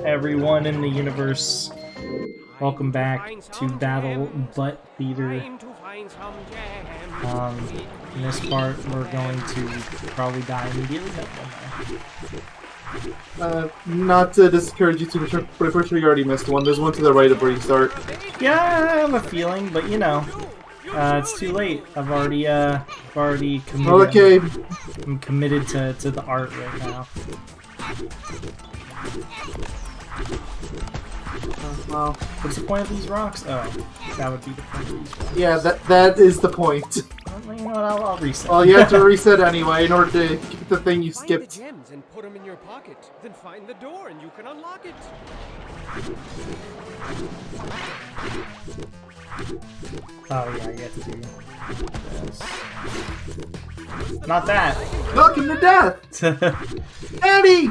everyone in the universe. Welcome back to BattleBlock. In this part, we're going to probably die immediately. Not to discourage you too much, but I'm pretty sure you already missed one. There's one to the right of where you start. Yeah, I have a feeling, but you know, it's too late. I've already committed. Okay. I'm committed to the art right now. Well, what's the point of these rocks? Oh, that would be the point of these rocks. Yeah, that is the point. Well, you know what? I'll reset. Well, you have to reset anyway in order to get the thing you skipped. Find the gems and put them in your pocket. Then find the door and you can unlock it. Oh yeah, you have to do this. Not that. Welcome to death, Eddie.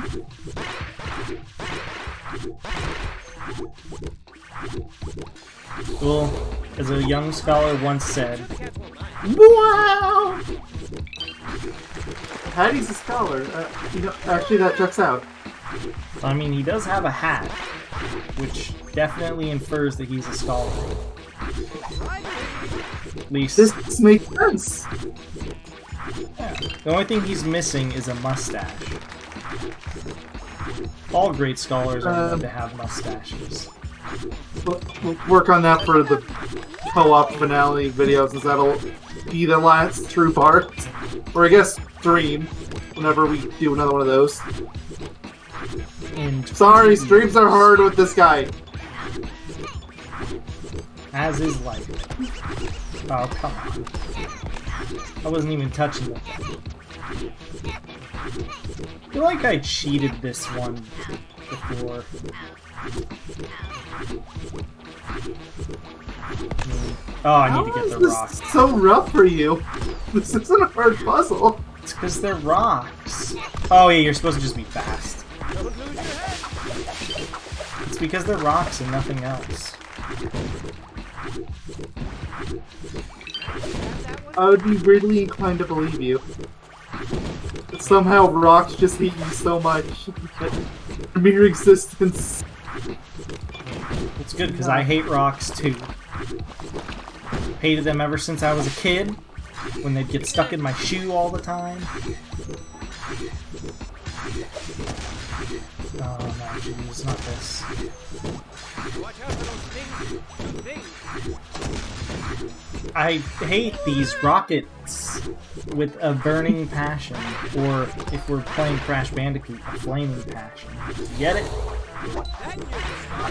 Well, as a young scholar once said, "Wow!" Patty's a scholar. You know, actually, that checks out. I mean, he does have a hat, which definitely infers that he's a scholar. At least this makes sense. Yeah. The only thing he's missing is a mustache. All great scholars are known to have mustaches. We'll work on that for the co-op finale video, since that'll be the last true part. Or I guess stream, whenever we do another one of those. Sorry, streams are hard with this guy. As is life. Oh, come on. I wasn't even touching the thing. I feel like I cheated this one before. Oh, I need to get the rocks. This is so rough for you. This isn't a hard puzzle. It's because they're rocks. Oh yeah, you're supposed to just be fast. It's because they're rocks and nothing else. I would be weirdly inclined to believe you. But somehow rocks just hate you so much. Mere existence. It's good because I hate rocks too. Hated them ever since I was a kid, when they'd get stuck in my shoe all the time. Oh no, jeez, not this. Watch out for those things. I hate these rockets with a burning passion, or if we're playing Crash Bandicoot, a flaming passion. Get it?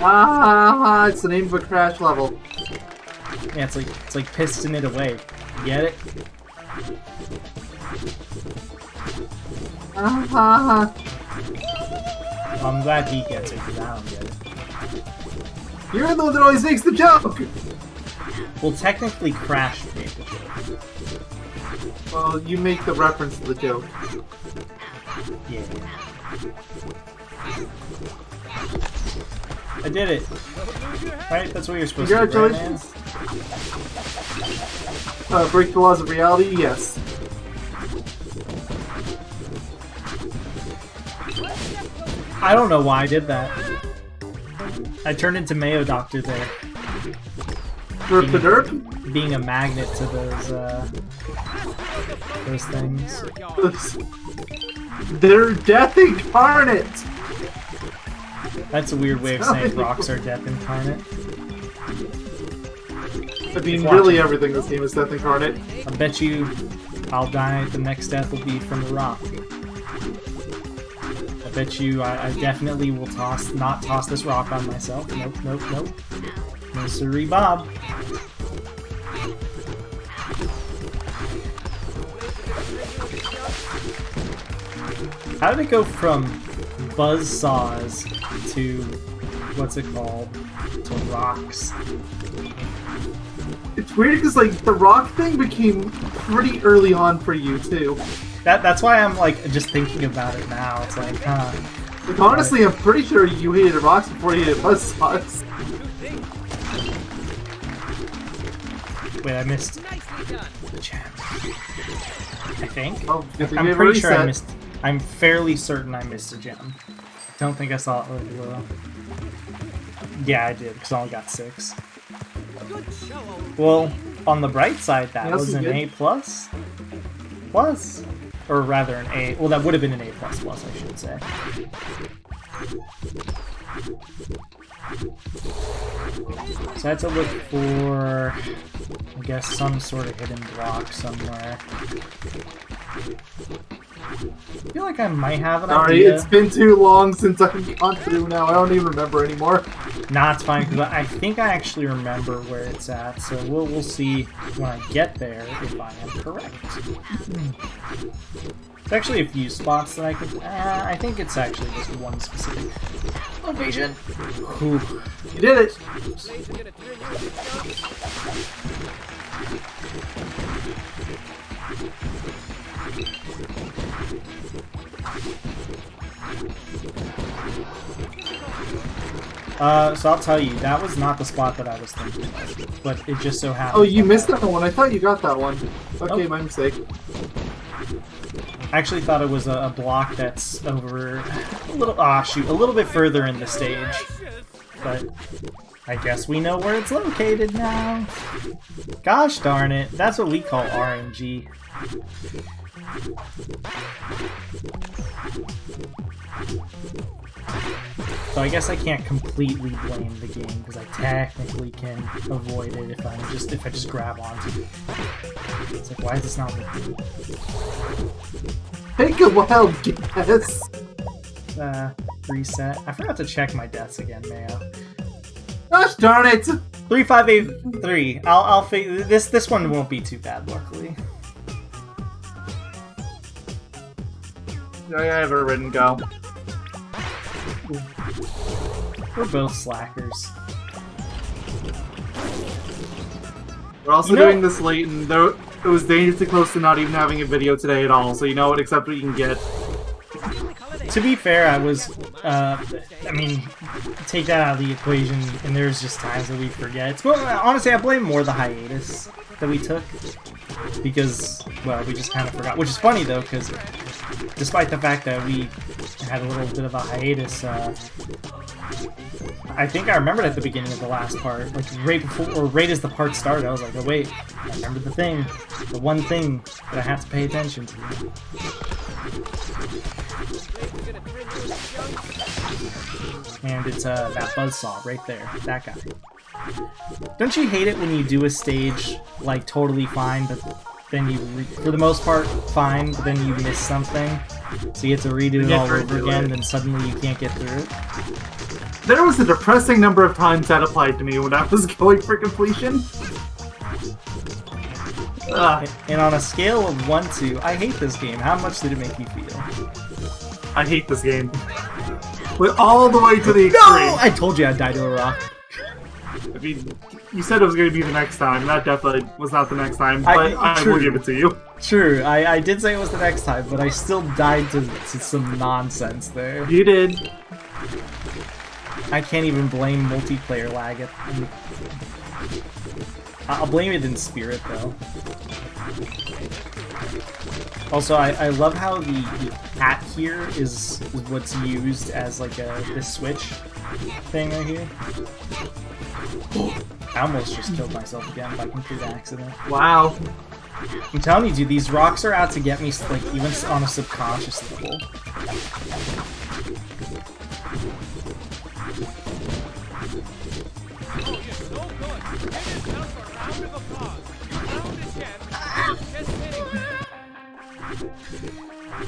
Ah, it's the name of a Crash level. Yeah, it's like piston it away. Get it? Ah. I'm glad he gets it because I don't get it. You're the one that always makes the joke. Well, technically, Crash made the joke. Well, you make the reference to the joke. Yeah. I did it. Right? That's what you're supposed to do. Congratulations. Break the laws of reality? Yes. I don't know why I did that. I turned into Mayo Doctor there. Derp the derp? Being a magnet to those things. They're death incarnate! That's a weird way of saying rocks are death incarnate. I mean, really everything in this game is death incarnate. I bet you I'll die, the next death will be from a rock. I bet you I definitely will not toss this rock on myself. Nope, nope, nope. No siree, Bob. How did it go from buzzsaws to, what's it called, to rocks? It's weird because, like, the rock thing became pretty early on for you, too. That's why I'm, like, just thinking about it now. It's like, huh. Like, honestly, I'm pretty sure you hated rocks before you hated buzzsaws. Wait, I missed the gem. I think. Oh, I'm pretty sure I missed. I'm fairly certain I missed a gem. Don't think I saw it. Yeah, I did, because I only got 6. Well, on the bright side, that was an A+. Plus? Or rather an A. Well, that would have been an A++, I should say. So I had to look for, I guess, some sort of hidden block somewhere. I feel like I might have an idea. It's been too long since I've gone through now. I don't even remember anymore. Nah, it's fine, because I think I actually remember where it's at, so we'll see when I get there if I am correct. There's actually a few spots that I can... I think it's actually just one specific location. Whew. You did it! So I'll tell you, that was not the spot that I was thinking of, but it just so happened. Oh, you missed that one. I thought you got that one. Okay, my mistake. I actually thought it was a block that's over a little bit further in the stage, but I guess we know where it's located now. Gosh darn it, that's what we call RNG. So I guess I can't completely blame the game because I technically can avoid it if I just grab onto it. It's like, why is this not working? Take a wild guess. Reset. I forgot to check my deaths again, Mayo. Gosh darn it! 3583. I'll figure this one won't be too bad, luckily. I have a written go. We're both slackers. We're also doing this late, and it was dangerously close to not even having a video today at all, so you know what, accept what you can get. To be fair, I was, I mean, take that out of the equation, and there's just times that we forget. Well, honestly, I blame more the hiatus that we took, because, well, we just kind of forgot. Which is funny, though, because despite the fact that we had a little bit of a hiatus, I think I remembered at the beginning of the last part, like right before, or right as the part started, I was like, oh wait, I remember the one thing that I have to pay attention to. And it's that buzzsaw right there, that guy. Don't you hate it when you do a stage like totally fine, but then you, for the most part, fine, but then you miss something, so you have to redo it all over again, then suddenly you can't get through it? There was a depressing number of times that applied to me when I was going for completion. And on a scale of 1 to, I hate this game, how much did it make you feel? I hate this game. Went all the way to the extreme. No! I told you I'd die to a rock. I mean, you said it was going to be the next time. That definitely was not the next time, but I will give it to you. True, I did say it was the next time, but I still died to some nonsense there. You did. I can't even blame multiplayer lag. I'll blame it in spirit, though. Also, I love how the hat here is what's used as like this switch thing right here. I almost just killed myself again by complete accident. Wow. I'm telling you, dude, these rocks are out to get me, like, even on a subconscious level.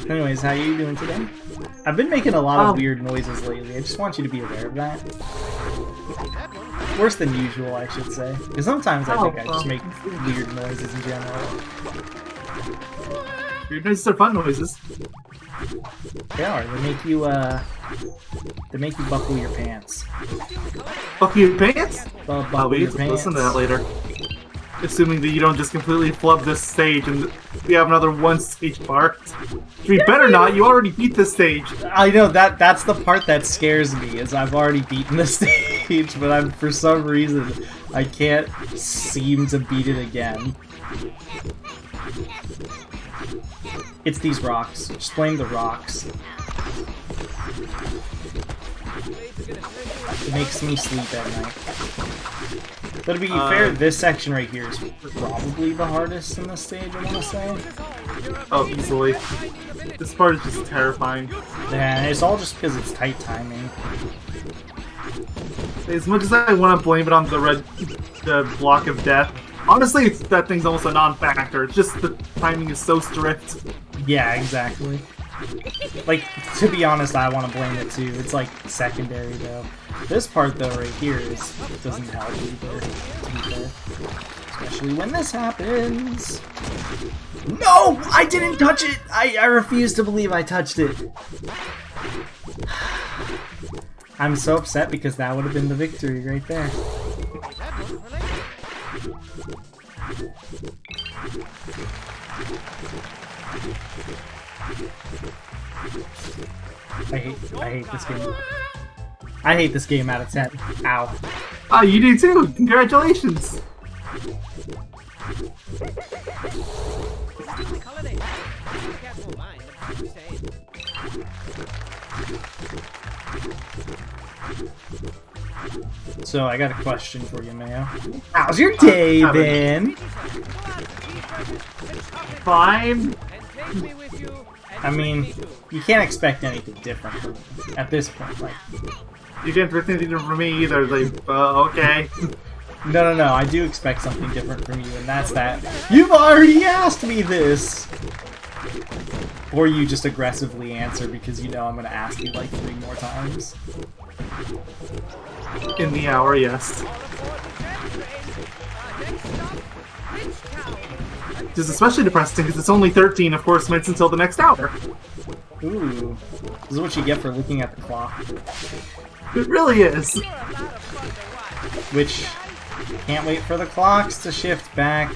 Anyways, how are you doing today? I've been making a lot of weird noises lately. I just want you to be aware of that. Worse than usual, I should say. Because sometimes I think I just make weird noises in general. Weird noises are fun noises. They are. They make you buckle your pants. Buckle your pants? Buckle we your have to pants. listen to that later. Assuming that you don't just completely flub this stage and we have another one-stage part. We better not, you already beat this stage. I know, that's the part that scares me, is I've already beaten the stage, but for some reason, I can't seem to beat it again. It's these rocks. Just blame the rocks. It makes me sleep at night. But to be fair, this section right here is probably the hardest in this stage, I want to say. Oh, easily. This part is just terrifying. Yeah, it's all just because it's tight timing. As much as I want to blame it on the block of death, honestly, that thing's almost a non-factor. It's just the timing is so strict. Yeah, exactly. Like, to be honest, I want to blame it too. It's like secondary though. This part though, right here, doesn't help either, to be fair. Especially when this happens. No! I didn't touch it! I refuse to believe I touched it. I'm so upset because that would have been the victory right there. I hate this game. I hate this game out of 10. Ow. Oh, you do too! Congratulations! So, I got a question for you, Mayo. How's your day been? Fine. I mean, you can't expect anything different from me at this point. Like, You can't expect anything from me either. Like, okay. no, I do expect something different from you, and that's that you've already asked me this! Or you just aggressively answer because you know I'm gonna ask you like 3 more times. In the hour, yes. Which is especially depressing because it's only 13, of course, minutes until the next hour. Ooh. This is what you get for looking at the clock. It really is. Which, can't wait for the clocks to shift back.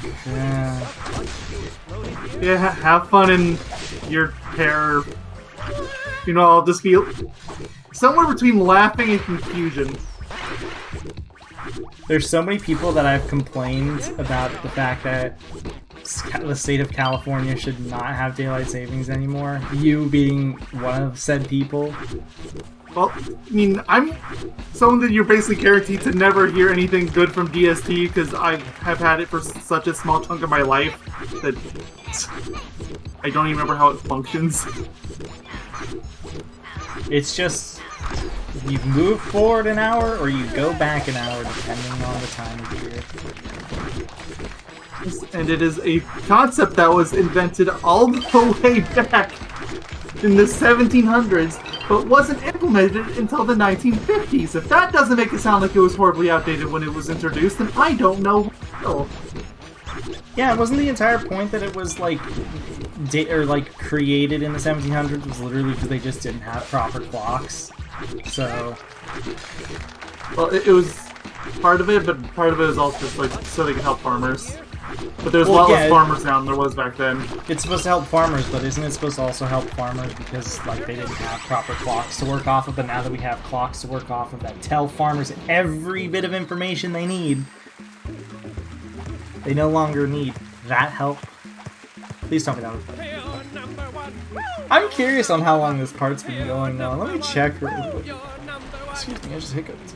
Yeah, have fun in your pair. You know, I'll just be somewhere between laughing and confusion. There's so many people that I've complained about the fact that the state of California should not have daylight savings anymore. You being one of said people. Well, I mean, I'm someone that you're basically guaranteed to never hear anything good from DST because I have had it for such a small chunk of my life that I don't even remember how it functions. It's just, you move forward an hour or you go back an hour depending on the time of year. And it is a concept that was invented all the way back in the 1700s, but wasn't implemented until the 1950s. If that doesn't make it sound like it was horribly outdated when it was introduced, then I don't know what. Yeah, wasn't the entire point that it was like created in the 1700s was literally because they just didn't have proper clocks? So, well, it was part of it, but part of it is also just like so they could help farmers. But there's a lot less farmers now than there was back then. It's supposed to help farmers, but isn't it supposed to also help farmers because like they didn't have proper clocks to work off of? But now that we have clocks to work off of that tell farmers every bit of information they need, they no longer need that help. Please tell me that. I'm curious on how long this part's been going now. Let me check real quick. Excuse me, I just hiccuped.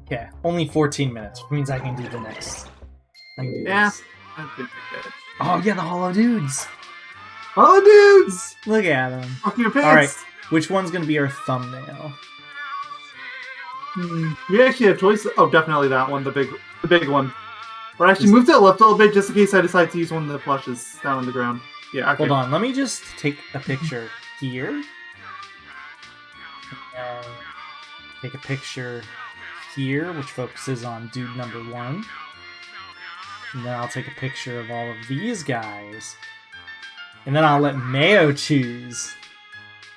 Okay, only 14 minutes, which means I can do the next. I can do this. I think I did. Oh yeah, the Hollow Dudes! Hollow Dudes! Look at them. Off your pants! Alright, which one's gonna be our thumbnail? We actually have choices. Oh, definitely that one, the big one. Or actually, move to the left a little bit just in case I decide to use one of the plushes down on the ground. Yeah, okay. Hold on, let me just take a picture here. And take a picture here, which focuses on dude number 1. And then I'll take a picture of all of these guys. And then I'll let Mayo choose.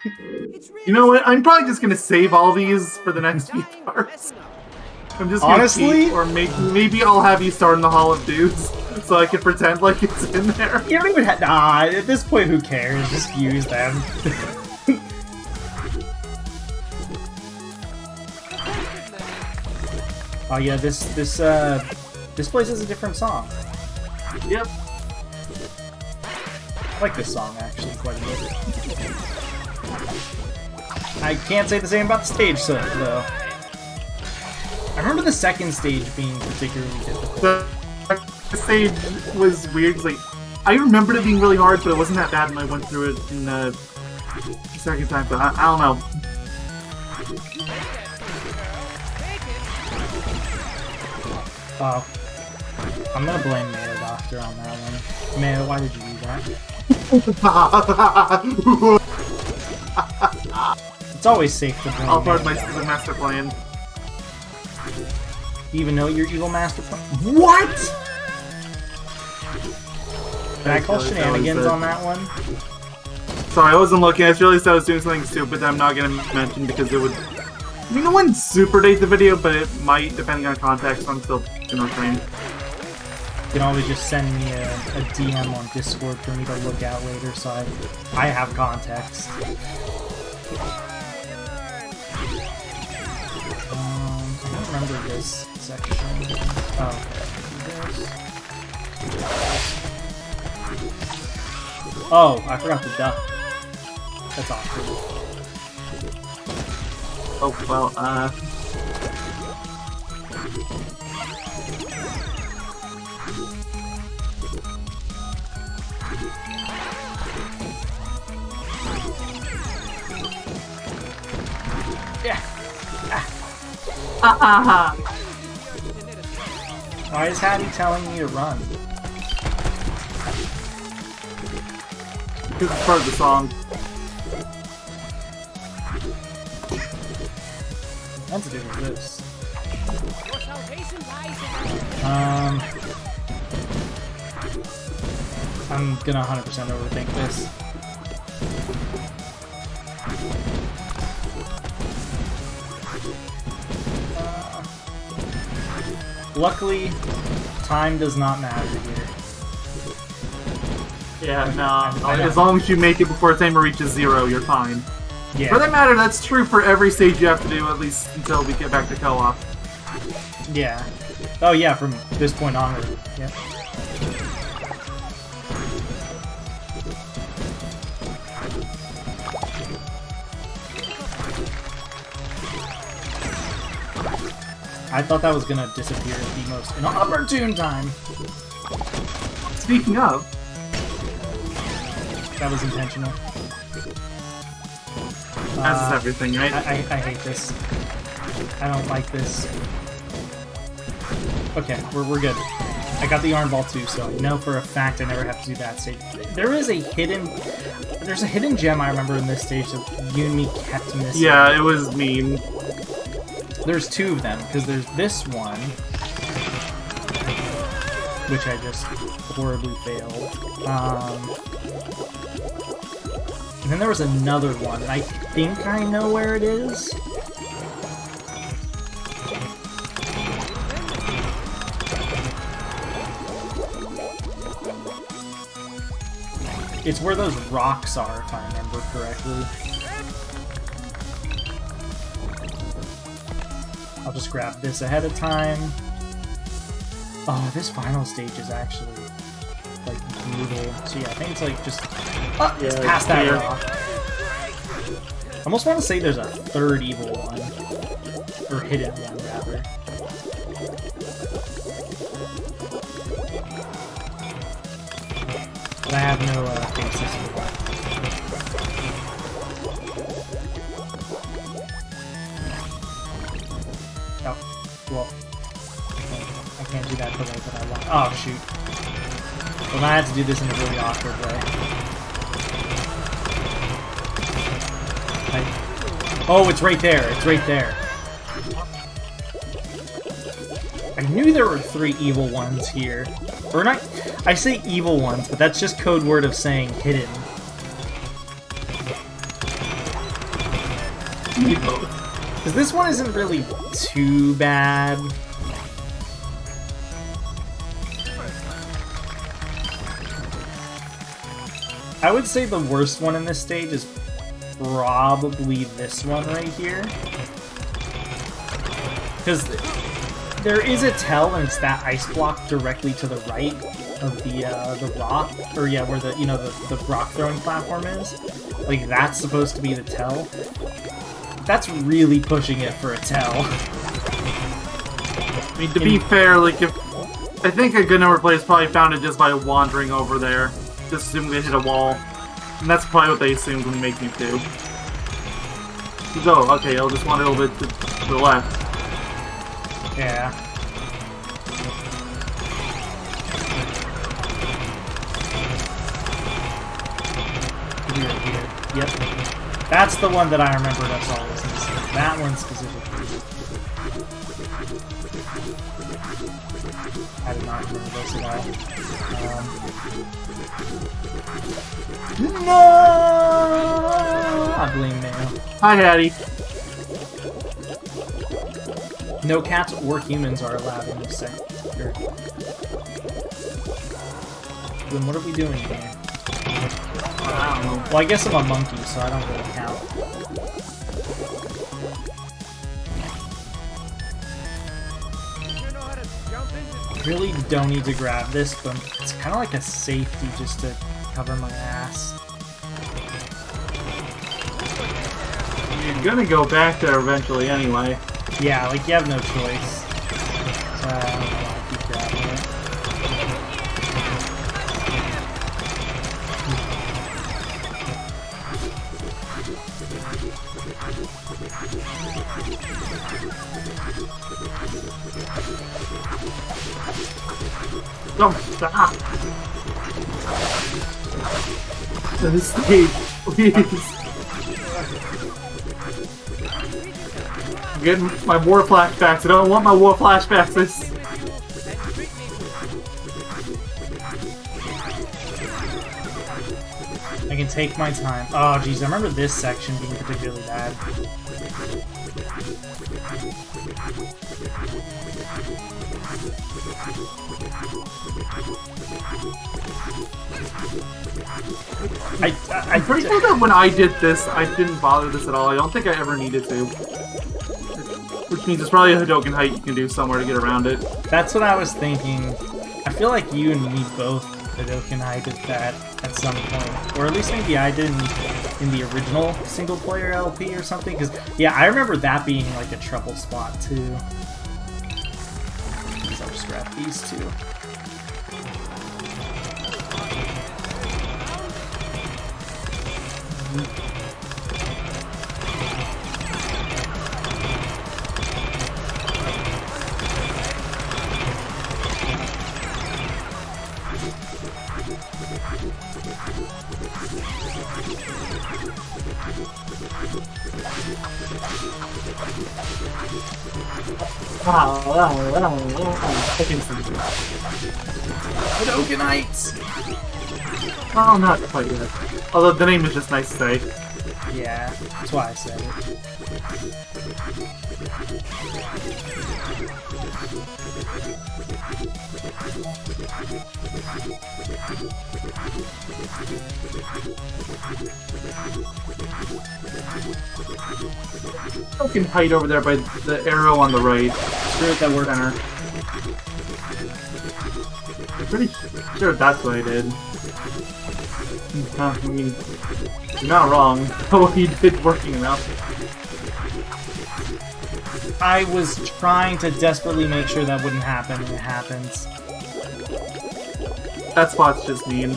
You know what? I'm probably just gonna save all these for the next few parts. I'm just gonna honestly, cheat, or maybe I'll have you start in the Hall of Dudes, so I can pretend like it's in there. You don't even have. Nah, at this point, who cares? Just use them. Oh yeah, this place is a different song. Yep. I like this song actually quite a bit. I can't say the same about the stage, though. I remember the second stage being particularly difficult. The stage was weird. 'Cause, like, I remembered it being really hard, but it wasn't that bad when I went through it in the second time. But I don't know. Oh. I'm gonna blame Mayo Doctor on that one. Mayo, why did you do that? It's always safe to blame All part of Mayo my Doctor. stupid master plan. You even know your evil master plan? What? Did I call shenanigans on that one? Sorry, I wasn't looking. I realized I was doing something stupid that I'm not gonna mention because it would. I mean, it wouldn't super date the video, but it might, depending on context. So I'm still gonna refrain. You can always just send me a DM on Discord for me to look at later, so I have context. I don't remember this section. Oh, okay. This. Oh, I forgot the duck. That's awkward. Oh, well, Yeah. Why is Hattie telling me to run? This is part of the song. What's to do with this? I'm gonna 100% overthink this. Luckily, time does not matter here. Yeah, no. As long as you make it before the timer reaches 0, you're fine. Yeah. For that matter, that's true for every stage you have to do, at least until we get back to co-op. Yeah. Oh yeah, from this point onward. Yeah. I thought that was gonna disappear at the most inopportune time. Speaking of, That was intentional. as is everything, right? I hate this. I don't like this. Okay, we're good. I got the arm ball too, so I know for a fact I never have to do that stage. There's a hidden gem I remember in this stage that you and me kept missing. Yeah, it was mean. There's two of them, because there's this one, which I just horribly failed. And then there was another one, and I think I know where it is. It's where those rocks are, if I remember correctly. I'll just grab this ahead of time. Oh, this final stage is actually, like, brutal. So yeah, I think it's like just... Oh, it's past that rock. I almost want to say there's a third evil one. Or hidden one, rather. But I have no basis for that. Oh, well. I can't do that the way that I want. Oh, shoot. Well, now I have to do this in a really awkward way. Oh, it's right there. It's right there. I knew there were 3 evil ones here. Or not... I say evil ones, but that's just code word of saying hidden. Because this one isn't really too bad. I would say the worst one in this stage is probably this one right here. Because there is a tell, and it's that ice block directly to the right of the rock, or yeah, where the, you know, the rock throwing platform is. Like, that's supposed to be the tell. that's really pushing it for a tell. I mean, to be fair, like, I think a good number of players probably found it just by wandering over there, just assuming they hit a wall. And that's probably what they assumed when making it do. Oh, okay, I'll just wander a little bit to the left. Yeah. Here. Yep. That's the one that I remembered us always missing. That one specifically. I did not remember this at all. No! I blame Mayo. Hi, Hattie. No cats or humans are allowed in this sector. Then what are we doing here? I don't know. Well, I guess I'm a monkey, so I don't really count. Really don't need to grab this, but it's kind of like a safety just to cover my ass. You're gonna go back there eventually anyway. Yeah, like you have no choice. So I don't know why I keep grabbing it. Don't stop! This stage, please. I'm getting my war flashbacks. I don't want my war flashbacks. I can take my time. Oh, jeez, I remember this section being particularly bad. I'm pretty sure that when I did this, I didn't bother this at all. I don't think I ever needed to. Which means it's probably a Hadoken height you can do somewhere to get around it. That's what I was thinking. I feel like you and me both Hadoken height did that at some point. Or at least maybe I did in the original single-player LP or something. Because, yeah, I remember that being like a trouble spot, too. I'll just grab these two. Hadokenites! Oh, not quite yet. Although the name is just nice to say. Yeah, that's why I said it. You can hide over there by the arrow on the right. Screw it, that worked. Center. I'm pretty sure that's what I did. I mean, you're not wrong. What he did working enough. I was trying to desperately make sure that wouldn't happen, and it happens. That spot's just mean.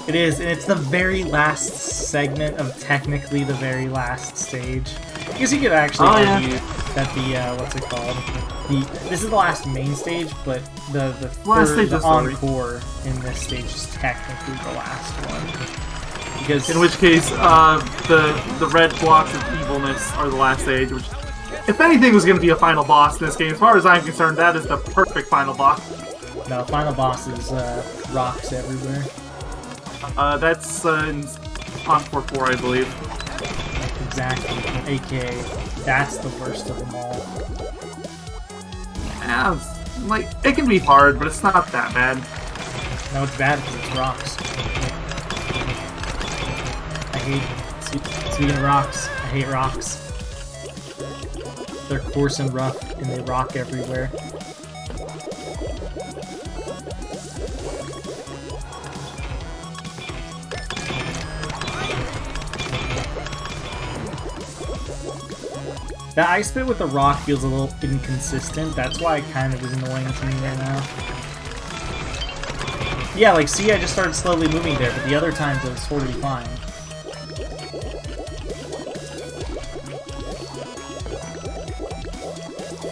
It is, and it's the very last segment of technically the very last stage. I guess you could actually argue that the, what's it called? This is the last main stage, but the third, the encore in this stage is technically the last one. Because in which case, the red blocks of evilness are the last stage, which, if anything was going to be a final boss in this game, as far as I'm concerned, that is the perfect final boss. No, final boss is rocks everywhere. That's in Encore 4, I believe. Exactly. AKA, that's the worst of them all. Yeah, like, it can be hard, but it's not that bad. No, it's bad because it's rocks. I hate, speaking of rocks, I hate rocks. They're coarse and rough, and they rock everywhere. The ice bit with the rock feels a little inconsistent. That's why it kind of is annoying to me right now. Yeah, like, see, I just started slowly moving there, but the other times it was totally fine.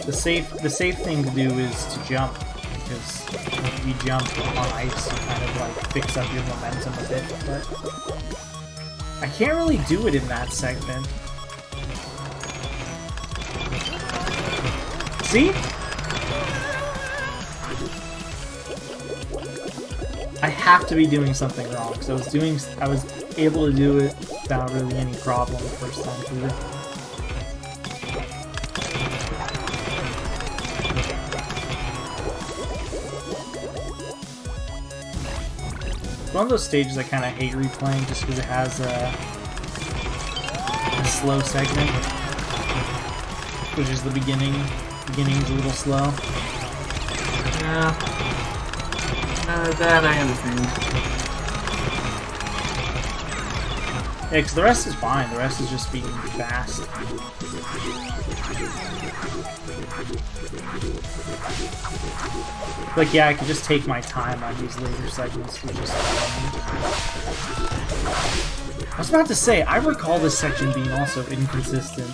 The safe thing to do is to jump, because if you jump on ice, you kind of like fix up your momentum a bit, but I can't really do it in that segment. See? I have to be doing something wrong, because I was able to do it without really any problem the first time through. One of those stages I kind of hate replaying just because it has a slow segment, which is the beginning. Beginning's a little slow. Yeah. That I understand. Yeah, because the rest is fine. The rest is just being fast. Like, yeah, I could just take my time on these later segments, which is fun. I was about to say, I recall this section being also inconsistent.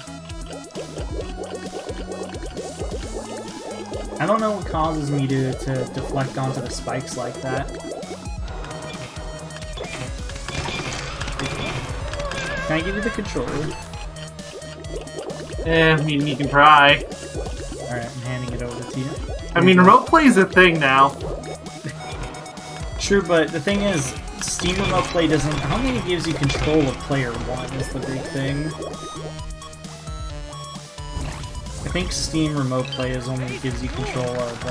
I don't know what causes me to deflect onto the spikes like that. Can I give you the controller? I mean, you can try. Alright, I'm handing it over to you. I mean, remote play is a thing now. True, but the thing is, Steam Remote Play doesn't... I don't think it gives you control of player one is the big thing. I think Steam Remote Play is only gives you control of...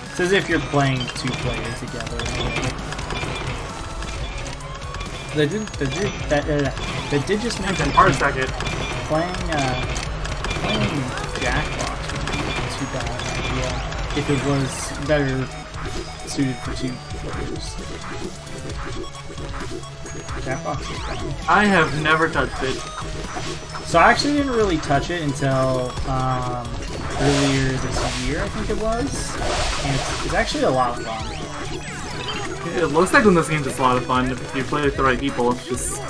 it's as if you're playing two players together. That did just mention... Hard second. Playing Jackbox would be too bad an idea if it was better suited for two players. Jackbox is fun. I have never touched it. So I actually didn't really touch it until earlier this year, I think it was. And it's actually a lot of fun. It looks like when this game's just a lot of fun. If you play with the right people, it's just...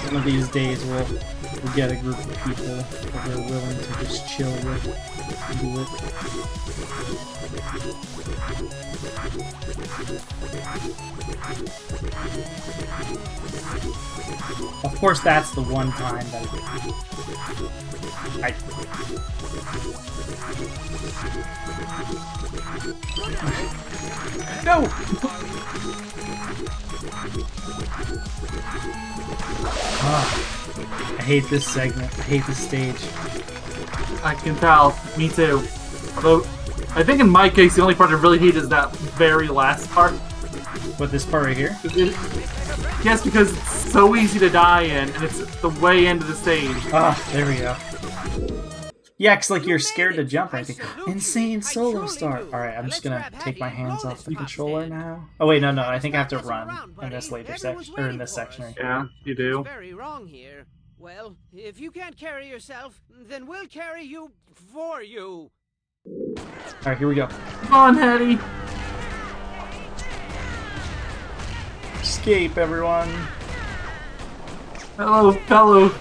One of these days we'll get a group of people that are willing to just chill with and do it. Of course, that's the one time that No! I hate this segment. I hate this stage. I can tell. Me too. Although, I think in my case, the only part I really hate is that very last part. What, this part right here? Yes, because it's so easy to die in, and it's the way end of the stage. Ah, there we go. Yeah, because like you're scared to jump, I think. Insane solo start. Alright, I'm just gonna take my hands off the controller now. Oh wait, no, I think I have to run in this later section, or in this section right here. Yeah, you do. Very wrong here. Well, if you can't carry yourself, then we'll carry you for you. Alright, here we go. Come on, Hetty. Escape, everyone. Hello, fellow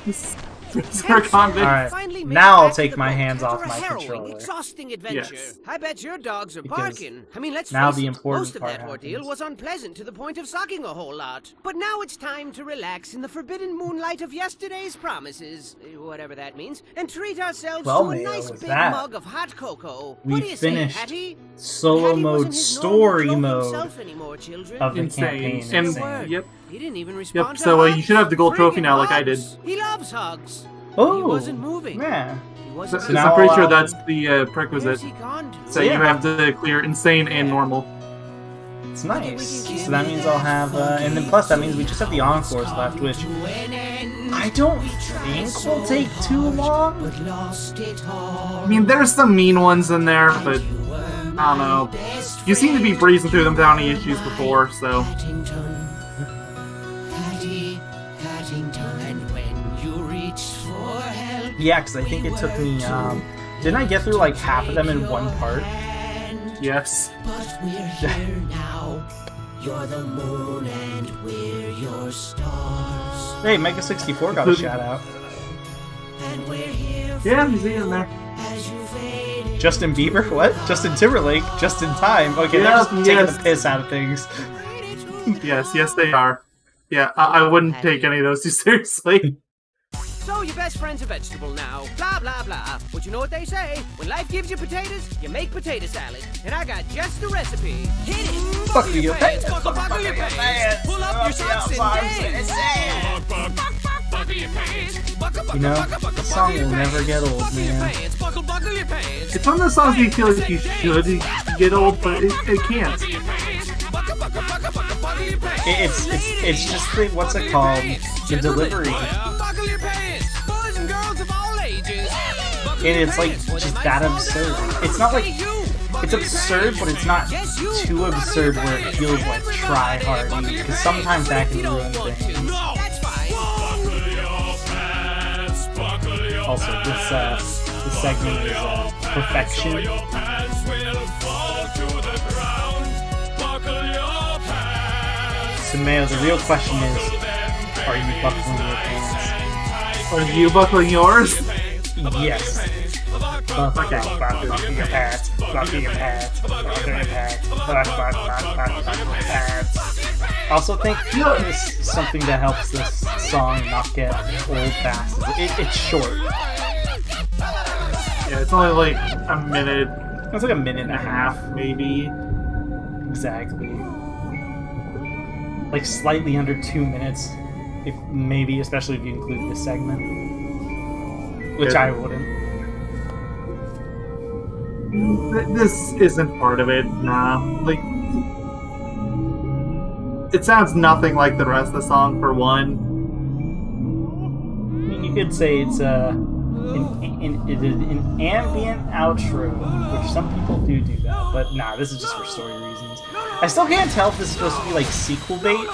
convict. Alright, now I'll take my hands off my controller. Exhausting adventure. Yes. I bet your dogs are barking. I mean, let's now face the it, important most of part that ordeal happens. was unpleasant to the point of sucking a whole lot. But now it's time to relax in the forbidden moonlight of yesterday's promises, whatever that means, and treat ourselves to a Mayo, nice with big that, mug of hot cocoa. we What do you finished say, Hattie? solo Hattie mode, wasn't his story normal mode himself anymore, children. of the Insane. campaign. And- Insane. Yep. He didn't even respond Yep, to so hugs. you should have the gold trophy Friggin' now, like I did. hugs. He loves hugs. Oh, He wasn't moving. yeah. He So, wasn't now I'm pretty sure I'll- that's the Where's prerequisite. he gone to? So yeah. you have to clear insane and normal. It's nice. So that means I'll have, and then plus that means we just have the encores left, which I don't think will take too long. I mean, there's some mean ones in there, but I don't know. You seem to be breezing through them without any issues before, so. And when you reach for help, Yeah, because I think it took me, didn't I get through like half of them in one part? Yes. but we're here now. You're the moon and we're your stars. Hey, Mega64 got a shout out. And we're here Yeah, he's in there. as you fade. Justin Bieber? What? Justin Timberlake? Just in time. Okay, they're just taking the piss out of things. Yes, they are. Yeah, I wouldn't take any of those too seriously. So your best friend's a vegetable now. Blah, blah, blah. But you know what they say? When life gives you potatoes, you make potato salad. And I got just the recipe. Hit it! Buckle your pants. Buckle your pants. Pull up your socks and dance. Buckle your pants. You know, the song will never get old, man. Buckle your pants. It's one of those songs you feel like you should get old, but it can't. It's just the, what's it called? The delivery. Buckle your pants. Boys and girls of all ages. And it's like just that absurd. It's not like it's absurd, but it's not too absurd where it feels like try hard. Because sometimes that can ruin things. That's fine. Also, this segment is perfection. So, Mayo, the real question is, are you buckling your pants? Are you buckling yours? Yes. Buckle your pants. Buckle your pants. Buckle your pants. Buckle your pants. Also think is something that helps this song not get old fast. It's short. Yeah, it's only like a minute. It's like a minute and a half. Maybe. Exactly. Like slightly under 2 minutes. If maybe, especially if you include this segment. Which I wouldn't. This isn't part of it, nah. Like, it sounds nothing like the rest of the song, for one. I mean, you could say it's an ambient outro, which some people do that, but nah, this is just for story reasons. I still can't tell if this is supposed to be like sequel bait.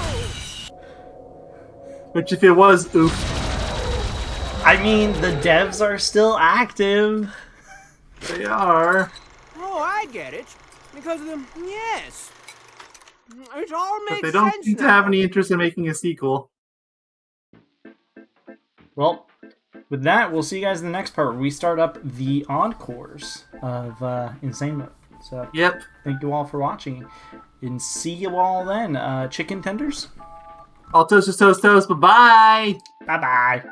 Which, if it was, oof. I mean, the devs are still active. They are. Oh, I get it. Because of them, yes. It all makes But they don't sense seem to now. have any interest in making a sequel. Well, with that, we'll see you guys in the next part where we start up the encores of Insane Mode. So, Yep. thank you all for watching, and see you all then. Chicken tenders? All toast, bye-bye! Bye-bye.